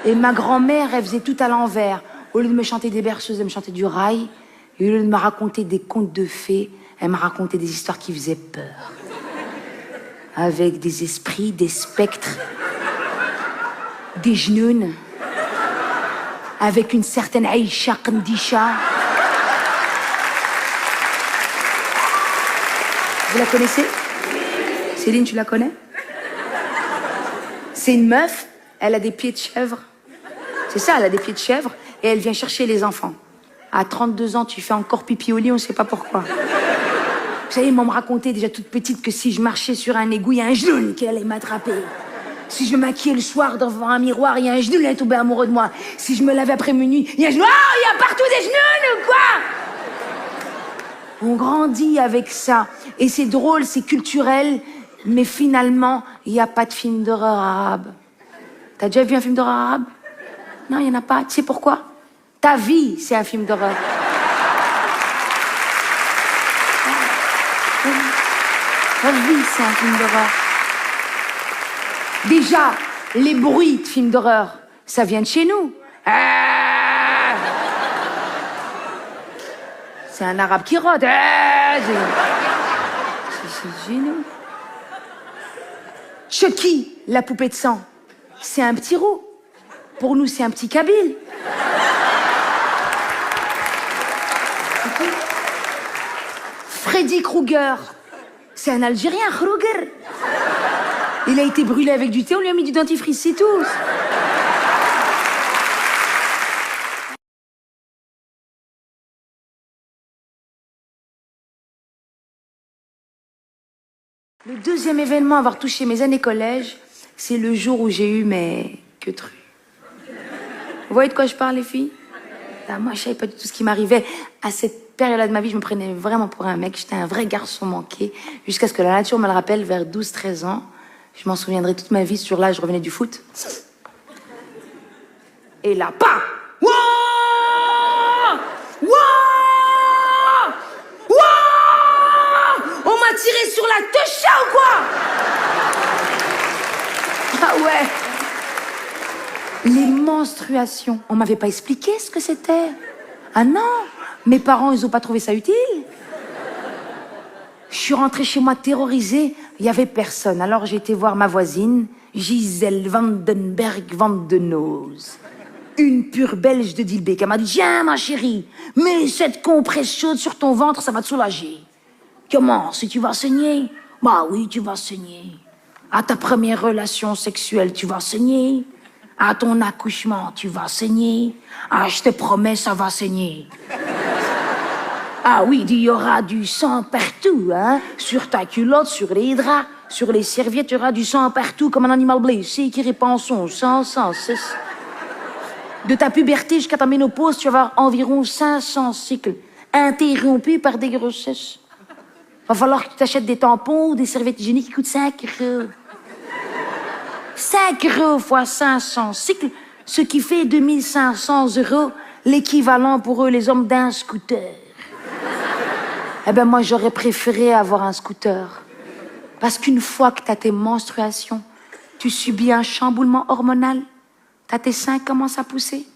Et ma grand-mère, elle faisait tout à l'envers. Au lieu de me chanter des berceuses, elle me chantait du rail. Et au lieu de me raconter des contes de fées, elle me racontait des histoires qui faisaient peur. Avec des esprits, des spectres, des genounes. Avec une certaine Aïcha Kandisha. Vous la connaissez? Céline, tu la connais? C'est une meuf, elle a des pieds de chèvre. C'est ça, elle a des pieds de chèvre et elle vient chercher les enfants. À 32 ans, tu fais encore pipi au lit, on ne sait pas pourquoi. Vous savez, ils m'ont raconté déjà toute petite que si je marchais sur un égout, il y a un genou qui allait m'attraper. Si je me maquillais le soir devant un miroir, il y a un genou qui allait tomber amoureux de moi. Si je me lavais après minuit, il y a un genou. Oh, il y a partout des genoux ou quoi? On grandit avec ça. Et c'est drôle, c'est culturel, mais finalement, il n'y a pas de film d'horreur arabe. T'as déjà vu un film d'horreur arabe? Non, il n'y en a pas. Tu sais pourquoi? Ta vie, c'est un film d'horreur. Ta vie, c'est un film d'horreur. Déjà, les bruits de films d'horreur, ça vient de chez nous. C'est un arabe qui rôde. C'est chez nous. Chucky, la poupée de sang, c'est un petit roux. Pour nous, c'est un petit kabyle. Freddy Krueger, c'est un Algérien, Krueger. Il a été brûlé avec du thé, on lui a mis du dentifrice, c'est tout. Le deuxième événement à avoir touché mes années collège, c'est le jour où j'ai eu mes queutrues. Vous voyez de quoi je parle, les filles? Moi, je savais pas du tout ce qui m'arrivait. À cette période-là de ma vie, je me prenais vraiment pour un mec. J'étais un vrai garçon manqué. Jusqu'à ce que la nature me le rappelle vers 12-13 ans. Je m'en souviendrai toute ma vie. Sur là, je revenais du foot. Et là, pas. Wouah! Wouah! Wouah! On m'a tiré sur la techa ou quoi? Ah ouais. Les menstruations, on m'avait pas expliqué ce que c'était. Ah non, mes parents, ils ont pas trouvé ça utile. Je suis rentrée chez moi terrorisée, il y avait personne. Alors j'ai été voir ma voisine, Gisèle Vandenberg Vandenoz. Une pure belge de Dilbeek. Elle m'a dit, viens ma chérie, mets cette compresse chaude sur ton ventre, ça va te soulager. Comment, si tu vas saigner? Bah oui, tu vas saigner. À ta première relation sexuelle, tu vas saigner. À ton accouchement, tu vas saigner. Ah, je te promets, ça va saigner. Ah oui, il y aura du sang partout, hein. Sur ta culotte, sur les draps, sur les serviettes, il y aura du sang partout, comme un animal blessé qui répand son sang sans cesse. De ta puberté jusqu'à ta ménopause, tu vas avoir environ 500 cycles, interrompus par des grossesses. Va falloir que tu t'achètes des tampons ou des serviettes hygiéniques qui coûtent 5 €. 5 € fois 500 cycles, ce qui fait 2500 €, l'équivalent pour eux, les hommes, d'un scooter. Eh ben moi, j'aurais préféré avoir un scooter. Parce qu'une fois que t'as tes menstruations, tu subis un chamboulement hormonal, t'as tes seins qui commencent à pousser.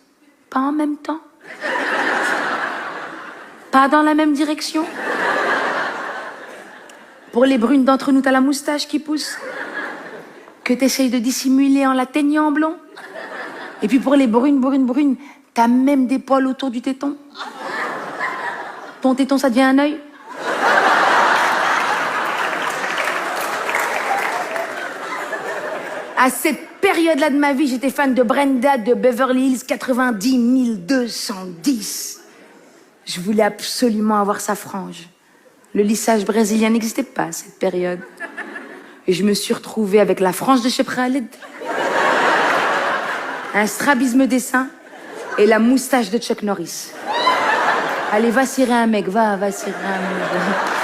Pas en même temps. Pas dans la même direction. Pour les brunes d'entre nous, t'as la moustache qui pousse. Que t'essayes de dissimuler en la teignant en blond. Et puis pour les brunes, t'as même des poils autour du téton. Ton téton, ça devient un œil. À cette période-là de ma vie, j'étais fan de Brenda de Beverly Hills 90 210. Je voulais absolument avoir sa frange. Le lissage brésilien n'existait pas à cette période. Et je me suis retrouvée avec la frange de Cheb Khaled, un strabisme des seins et la moustache de Chuck Norris. Allez, va cirer un mec, va cirer un mec.